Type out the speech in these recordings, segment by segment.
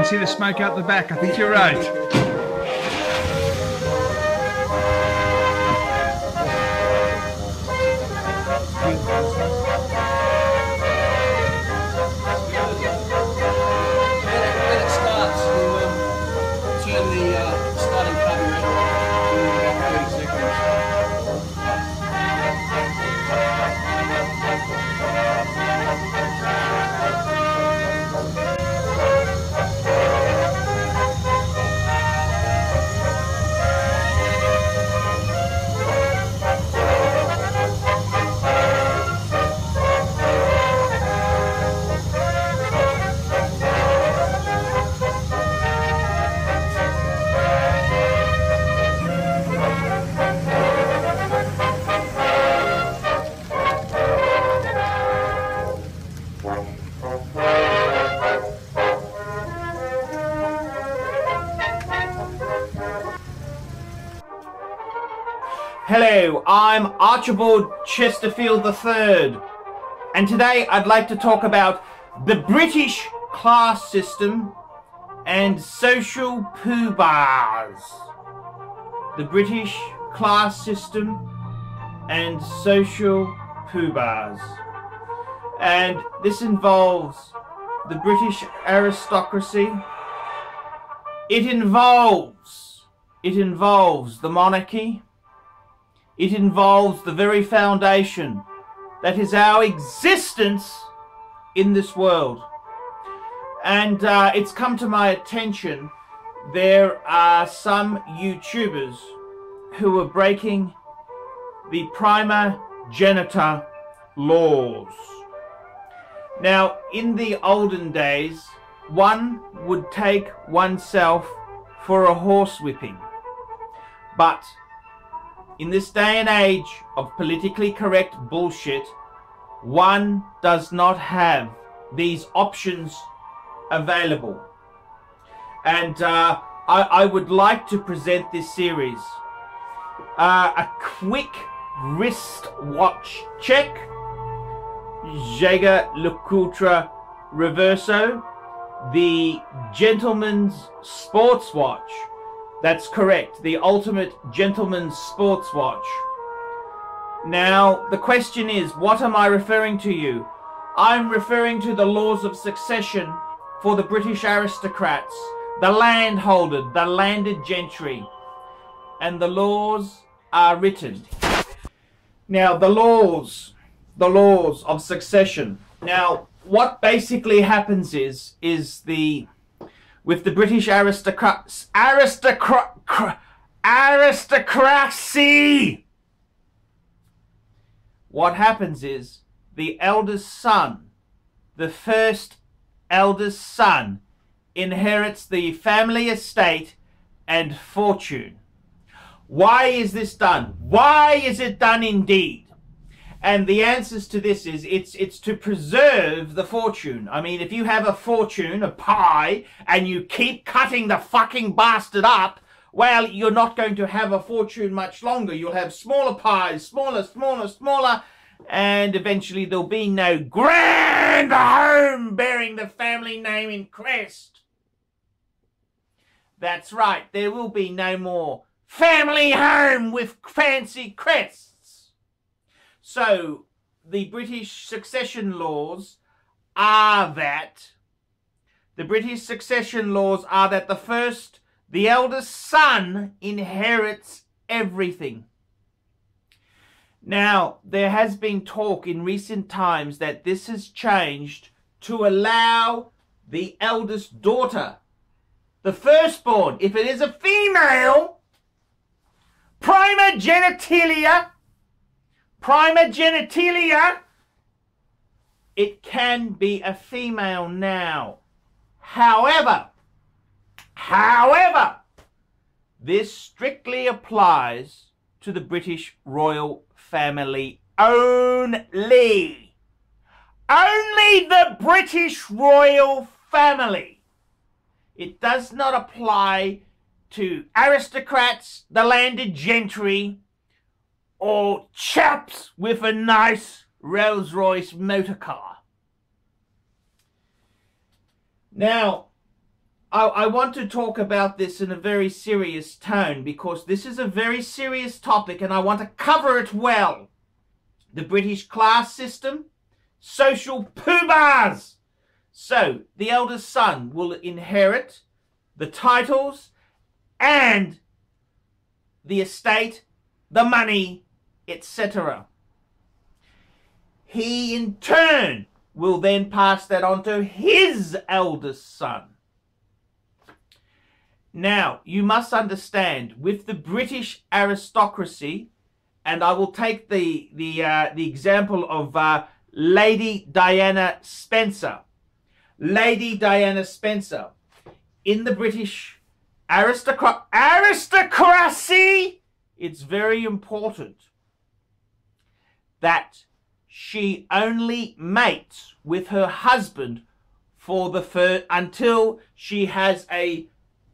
can see the smoke out the back. I think you're right. Hello, I'm Archibald Chesterfield III, and today I'd like to talk about the British class system and social Poobahs. The British class system and social Poobahs. And this involves the British aristocracy. It involves the monarchy. It involves the very foundation that is our existence in this world. And it's come to my attention there are some YouTubers who are breaking the Primogeniture laws. Now, in the olden days, one would take oneself for a horsewhipping. But in this day and age of politically correct bullshit, one does not have these options available. And I would like to present this series. A quick wristwatch check. Jaeger LeCoultre Reverso. The gentleman's sports watch. That's correct, the ultimate gentleman's sports watch. Now, the question is, what am I referring to you? I'm referring to the laws of succession for the British aristocrats, the landholder, the landed gentry. And the laws are written. Now, the laws of succession. Now, what basically happens is with the British aristocracy, what happens is the eldest son, the first eldest son, inherits the family estate and fortune. Why is this done? Why is it done indeed? And the answers to this is it's to preserve the fortune. I mean, if you have a fortune, a pie, and you keep cutting the fucking bastard up, well, you're not going to have a fortune much longer. You'll have smaller pies, smaller, and eventually there'll be no grand home bearing the family name in crest. That's right, there will be no more family home with fancy crests. So, the British succession laws are that the eldest son inherits everything. Now, there has been talk in recent times that this has changed to allow the eldest daughter, the firstborn, if it is a female, primogeniture, it can be a female now. However, this strictly applies to the British royal family only. Only the British royal family. It does not apply to aristocrats, the landed gentry, or chaps with a nice Rolls-Royce motor car. Now, I want to talk about this in a very serious tone because this is a very serious topic and I want to cover it well. The British class system, social Poobahs. So, the eldest son will inherit the titles and the estate, the money, etc. He in turn will then pass that on to his eldest son. Now, you must understand, with the British aristocracy, and I will take the example of Lady Diana Spencer. Lady Diana Spencer, in the British aristocracy, it's very important that she only mates with her husband for the until she has a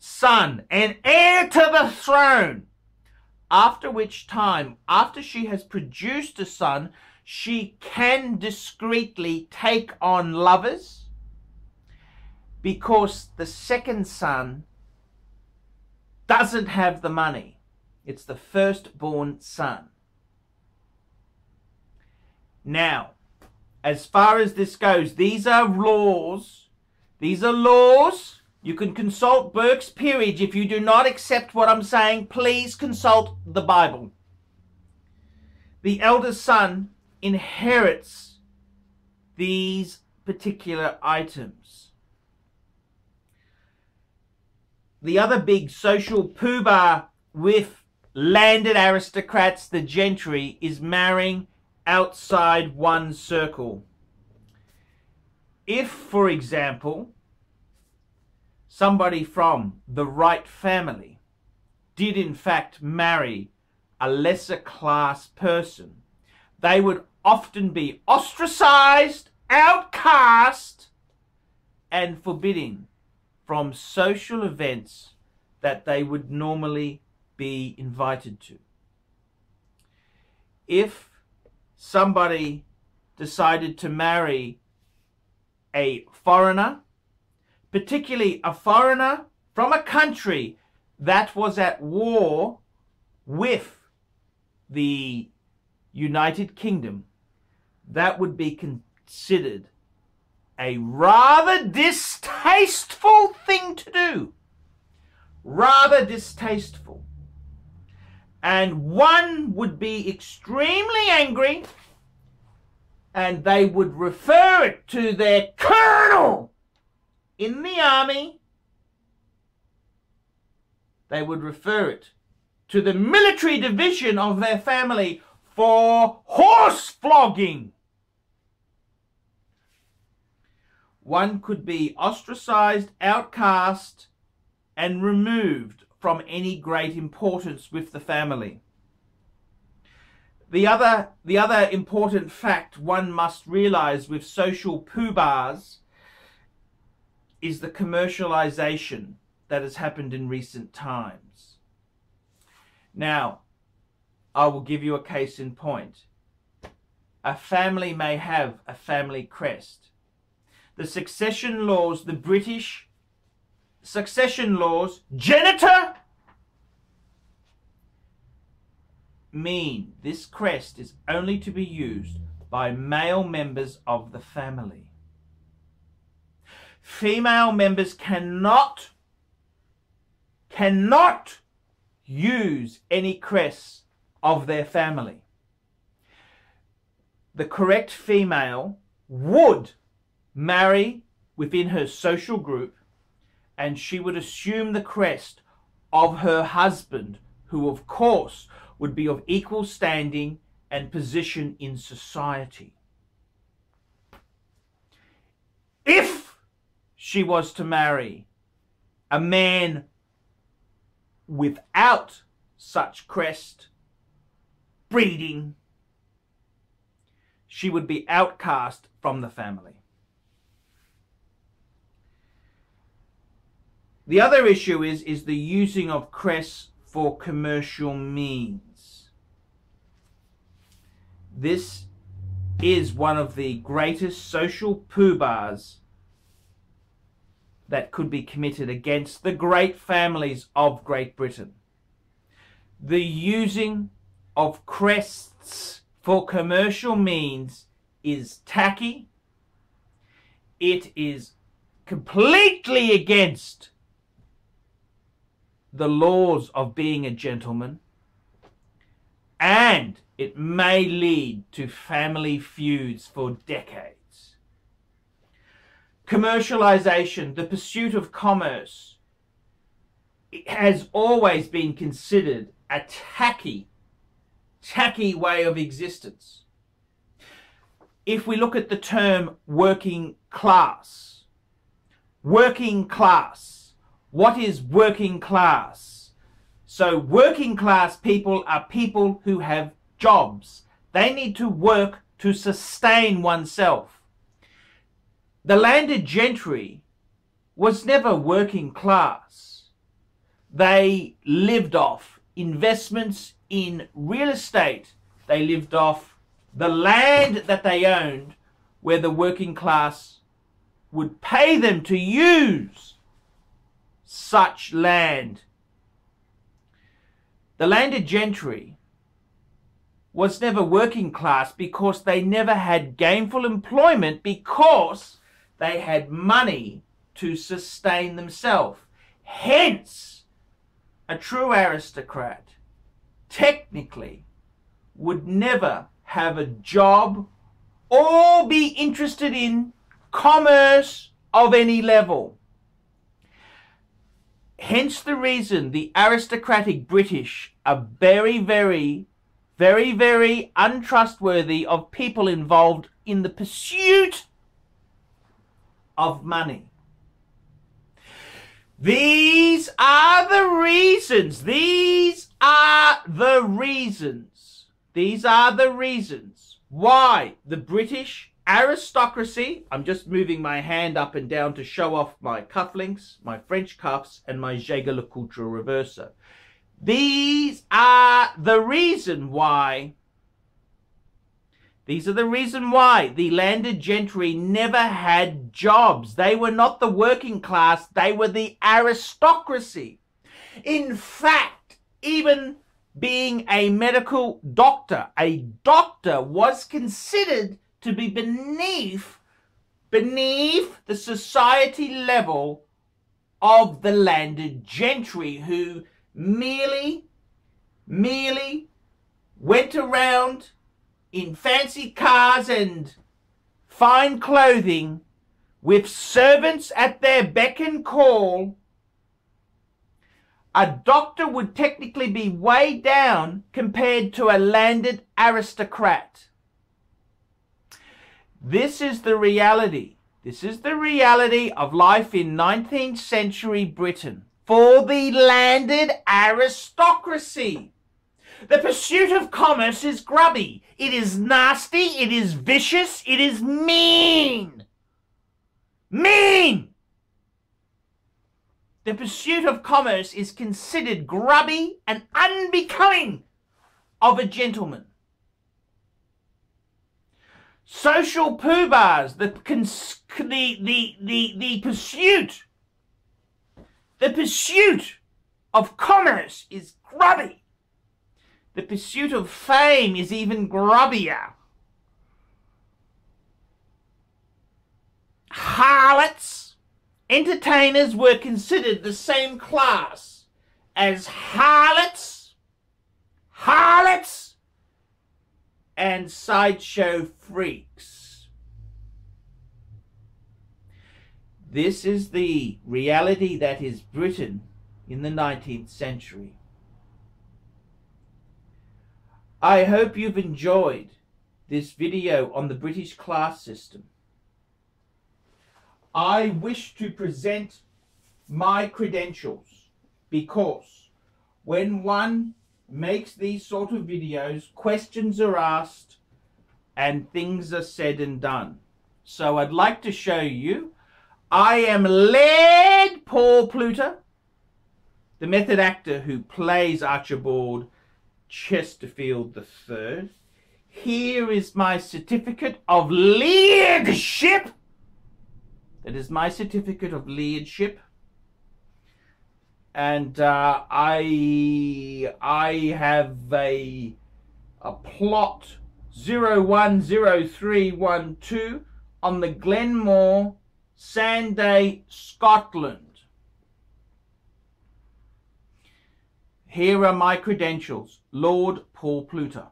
son, an heir to the throne. After which time, after she has produced a son, she can discreetly take on lovers, because the second son doesn't have the money. It's the firstborn son. Now, as far as this goes, these are laws. These are laws. You can consult Burke's Peerage. If you do not accept what I'm saying, please consult the Bible. The eldest son inherits these particular items. The other big social poobah with landed aristocrats, the gentry, is marrying outside one circle. If, for example, somebody from the right family did in fact marry a lesser class person, they would often be ostracized, outcast, and forbidden from social events that they would normally be invited to. If somebody decided to marry a foreigner, particularly a foreigner from a country that was at war with the United Kingdom, that would be considered a rather distasteful thing to do. Rather distasteful. And one would be extremely angry, and they would refer it to their colonel in the army. They would refer it to the military division of their family for horse flogging. One could be ostracized, outcast, and removed from any great importance with the family. The other important fact one must realize with social poobahs is the commercialization that has happened in recent times. Now, I will give you a case in point. A family may have a family crest. The succession laws, the British succession laws, genitor, mean this crest is only to be used by male members of the family. Female members cannot use any crests of their family. The correct female would marry within her social group, and she would assume the crest of her husband, who of course would be of equal standing and position in society. If she was to marry a man without such crest breeding, she would be outcast from the family. The other issue is the using of crests for commercial means. This is one of the greatest social poobahs that could be committed against the great families of Great Britain. The using of crests for commercial means is tacky. It is completely against the laws of being a gentleman, and it may lead to family feuds for decades. Commercialization, the pursuit of commerce, it has always been considered a tacky way of existence. If we look at the term working class, what is working class? So working class people are people who have jobs. They need to work to sustain oneself. The landed gentry was never working class. They lived off investments in real estate. They lived off the land that they owned, where the working class would pay them to use such land. The landed gentry was never working class because they never had gainful employment, because they had money to sustain themselves. Hence, a true aristocrat technically would never have a job or be interested in commerce of any level. Hence the reason the aristocratic British are very, very, very, very untrustworthy of people involved in the pursuit of money. These are the reasons. These are the reasons why the British aristocracy, I'm just moving my hand up and down to show off my cufflinks, my French cuffs, and my ArchieLuxury reverser. These are the reason why the landed gentry never had jobs. They were not the working class, they were the aristocracy. In fact, even being a medical doctor, a doctor was considered to be beneath the society level of the landed gentry, who merely went around in fancy cars and fine clothing with servants at their beck and call. A doctor would technically be way down compared to a landed aristocrat. This is the reality. This is the reality of life in 19th century Britain for the landed aristocracy. The pursuit of commerce is grubby. It is nasty. It is vicious. It is mean. Mean! The pursuit of commerce is considered grubby and unbecoming of a gentleman. Social poobahs, the pursuit of commerce is grubby. The pursuit of fame is even grubbier. Harlots, entertainers were considered the same class as harlots, and sideshow freaks. This is the reality that is Britain in the 19th century. I hope you've enjoyed this video on the British class system. I wish to present my credentials, because when one makes these sort of videos, questions are asked and things are said and done. So I'd like to show you. I am Led Paul Pluter, the method actor who plays Archibald Chesterfield III. Here is my certificate of leadership. That is my certificate of lordship. And I have a plot 010312 on the Glenmore, Sanday, Scotland. Here are my credentials. Lord Paul Pluter.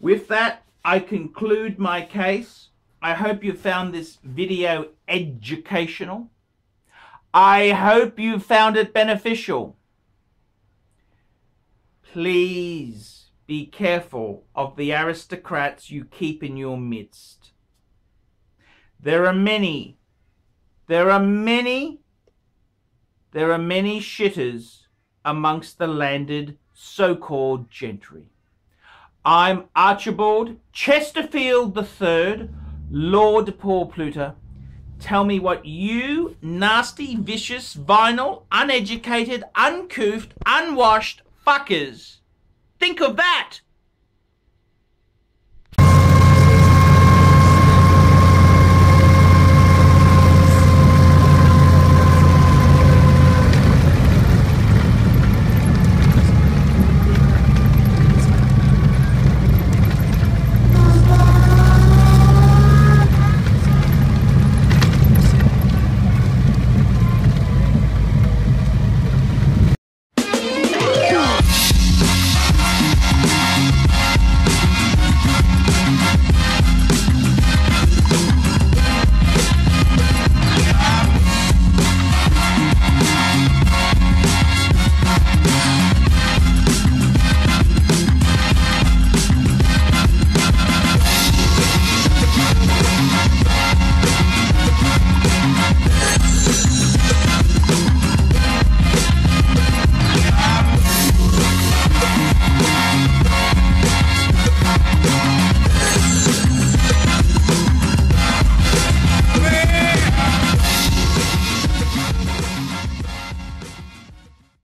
With that, I conclude my case. I hope you found this video educational. I hope you found it beneficial. Please be careful of the aristocrats you keep in your midst. There are many shitters amongst the landed so-called gentry. I'm Archibald Chesterfield III, Lord Paul Pluter. Tell me what you nasty, vicious, vinyl, uneducated, uncouth, unwashed fuckers think of that.